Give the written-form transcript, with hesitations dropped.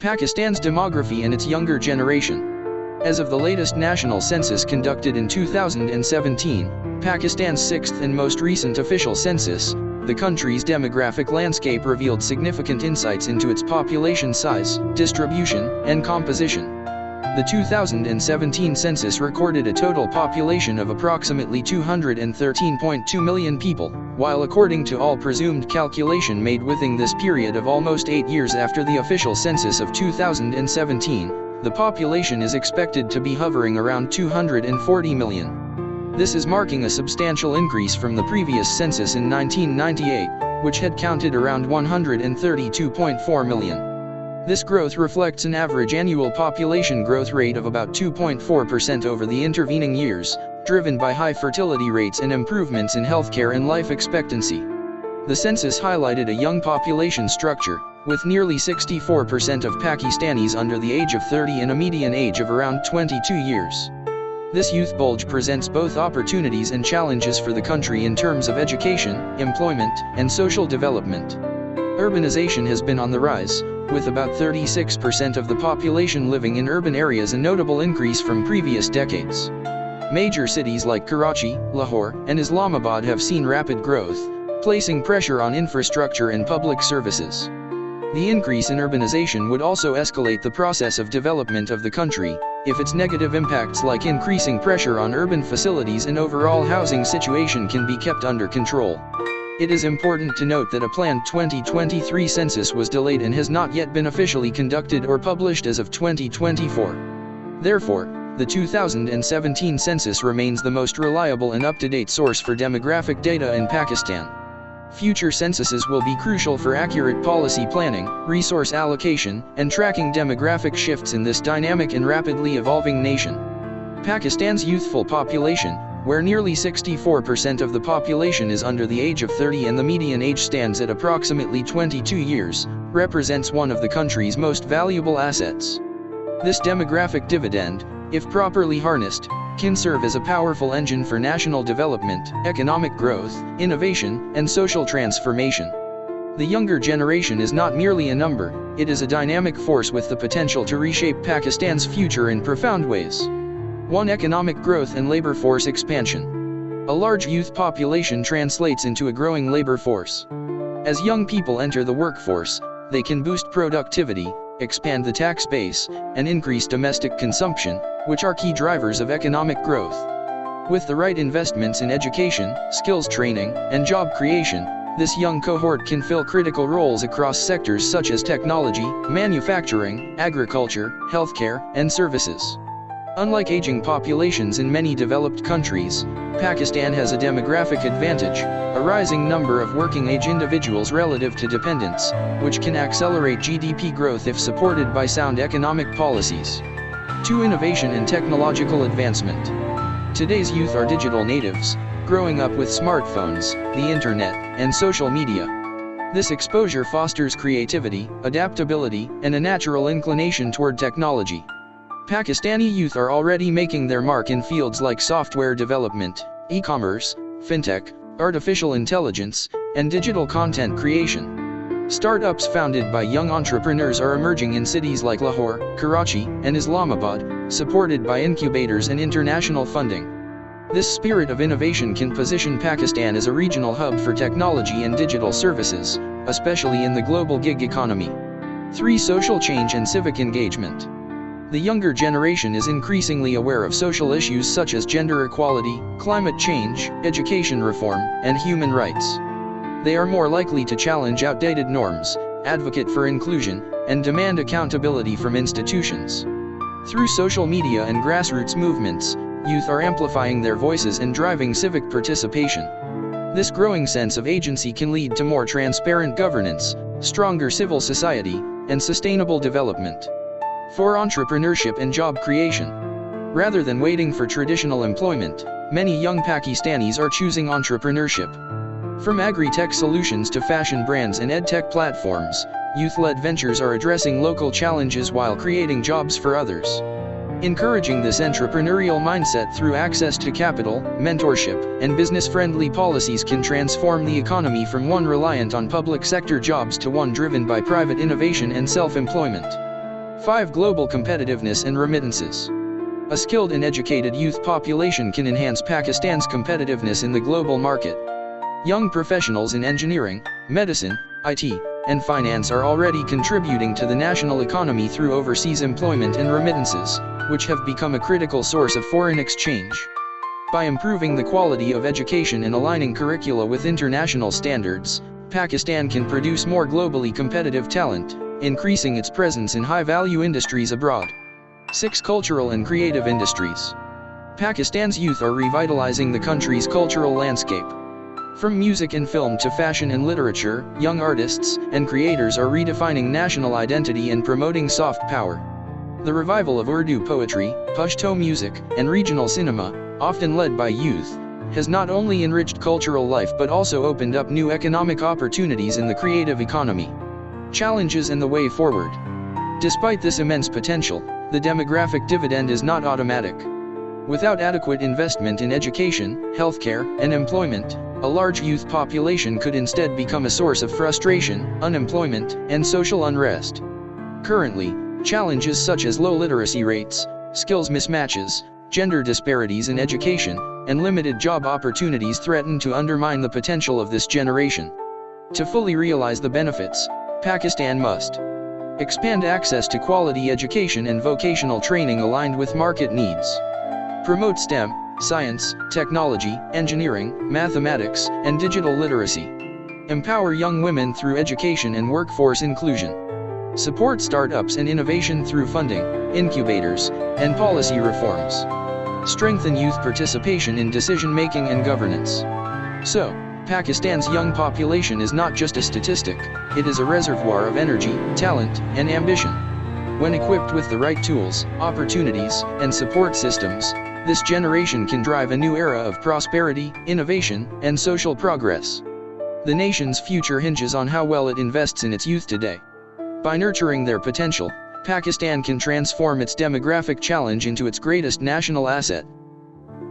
Pakistan's demography and its younger generation. As of the latest national census conducted in 2017, Pakistan's sixth and most recent official census, the country's demographic landscape revealed significant insights into its population size, distribution, and composition. The 2017 census recorded a total population of approximately 213.2 million people, while according to all presumed calculation made within this period of almost 8 years after the official census of 2017, the population is expected to be hovering around 240 million. This is marking a substantial increase from the previous census in 1998, which had counted around 132.4 million. This growth reflects an average annual population growth rate of about 2.4% over the intervening years, driven by high fertility rates and improvements in healthcare and life expectancy. The census highlighted a young population structure, with nearly 64% of Pakistanis under the age of 30 and a median age of around 22 years. This youth bulge presents both opportunities and challenges for the country in terms of education, employment, and social development. Urbanization has been on the rise, with about 36% of the population living in urban areas, a notable increase from previous decades. Major cities like Karachi, Lahore, and Islamabad have seen rapid growth, placing pressure on infrastructure and public services. The increase in urbanization would also escalate the process of development of the country, if its negative impacts like increasing pressure on urban facilities and overall housing situation can be kept under control. It is important to note that a planned 2023 census was delayed and has not yet been officially conducted or published as of 2024. Therefore, the 2017 census remains the most reliable and up-to-date source for demographic data in Pakistan. Future censuses will be crucial for accurate policy planning, resource allocation, and tracking demographic shifts in this dynamic and rapidly evolving nation. Pakistan's youthful population, where nearly 64% of the population is under the age of 30 and the median age stands at approximately 22 years, represents one of the country's most valuable assets. This demographic dividend, if properly harnessed, can serve as a powerful engine for national development, economic growth, innovation, and social transformation. The younger generation is not merely a number, it is a dynamic force with the potential to reshape Pakistan's future in profound ways. 1. Economic growth and labor force expansion. A large youth population translates into a growing labor force. As young people enter the workforce, they can boost productivity, expand the tax base, and increase domestic consumption, which are key drivers of economic growth. With the right investments in education, skills training, and job creation, this young cohort can fill critical roles across sectors such as technology, manufacturing, agriculture, healthcare, and services. Unlike aging populations in many developed countries, Pakistan has a demographic advantage, a rising number of working-age individuals relative to dependents, which can accelerate GDP growth if supported by sound economic policies. 2. Innovation and technological advancement. Today's youth are digital natives, growing up with smartphones, the internet, and social media. This exposure fosters creativity, adaptability, and a natural inclination toward technology. Pakistani youth are already making their mark in fields like software development, e-commerce, fintech, artificial intelligence, and digital content creation. Startups founded by young entrepreneurs are emerging in cities like Lahore, Karachi, and Islamabad, supported by incubators and international funding. This spirit of innovation can position Pakistan as a regional hub for technology and digital services, especially in the global gig economy. 3. Social change and civic engagement. The younger generation is increasingly aware of social issues such as gender equality, climate change, education reform, and human rights. They are more likely to challenge outdated norms, advocate for inclusion, and demand accountability from institutions. Through social media and grassroots movements, youth are amplifying their voices and driving civic participation. This growing sense of agency can lead to more transparent governance, stronger civil society, and sustainable development. 4. Entrepreneurship and job creation. Rather than waiting for traditional employment, many young Pakistanis are choosing entrepreneurship. From agri-tech solutions to fashion brands and ed-tech platforms, youth-led ventures are addressing local challenges while creating jobs for others. Encouraging this entrepreneurial mindset through access to capital, mentorship, and business-friendly policies can transform the economy from one reliant on public sector jobs to one driven by private innovation and self-employment. 5. Global competitiveness and remittances. A skilled and educated youth population can enhance Pakistan's competitiveness in the global market. Young professionals in engineering, medicine, IT, and finance are already contributing to the national economy through overseas employment and remittances, which have become a critical source of foreign exchange. By improving the quality of education and aligning curricula with international standards, Pakistan can produce more globally competitive talent, increasing its presence in high-value industries abroad. 6. Cultural and creative industries. Pakistan's youth are revitalizing the country's cultural landscape. From music and film to fashion and literature, young artists and creators are redefining national identity and promoting soft power. The revival of Urdu poetry, Pashto music, and regional cinema, often led by youth, has not only enriched cultural life but also opened up new economic opportunities in the creative economy. Challenges and the way forward. Despite this immense potential, the demographic dividend is not automatic. Without adequate investment in education, healthcare, and employment, a large youth population could instead become a source of frustration, unemployment, and social unrest. Currently, challenges such as low literacy rates, skills mismatches, gender disparities in education, and limited job opportunities threaten to undermine the potential of this generation. To fully realize the benefits, Pakistan must expand access to quality education and vocational training aligned with market needs. Promote STEM, science, technology, engineering, mathematics, and digital literacy. Empower young women through education and workforce inclusion. Support startups and innovation through funding, incubators, and policy reforms. Strengthen youth participation in decision-making and governance. So, Pakistan's young population is not just a statistic, it is a reservoir of energy, talent, and ambition. When equipped with the right tools, opportunities, and support systems, this generation can drive a new era of prosperity, innovation, and social progress. The nation's future hinges on how well it invests in its youth today. By nurturing their potential, Pakistan can transform its demographic challenge into its greatest national asset.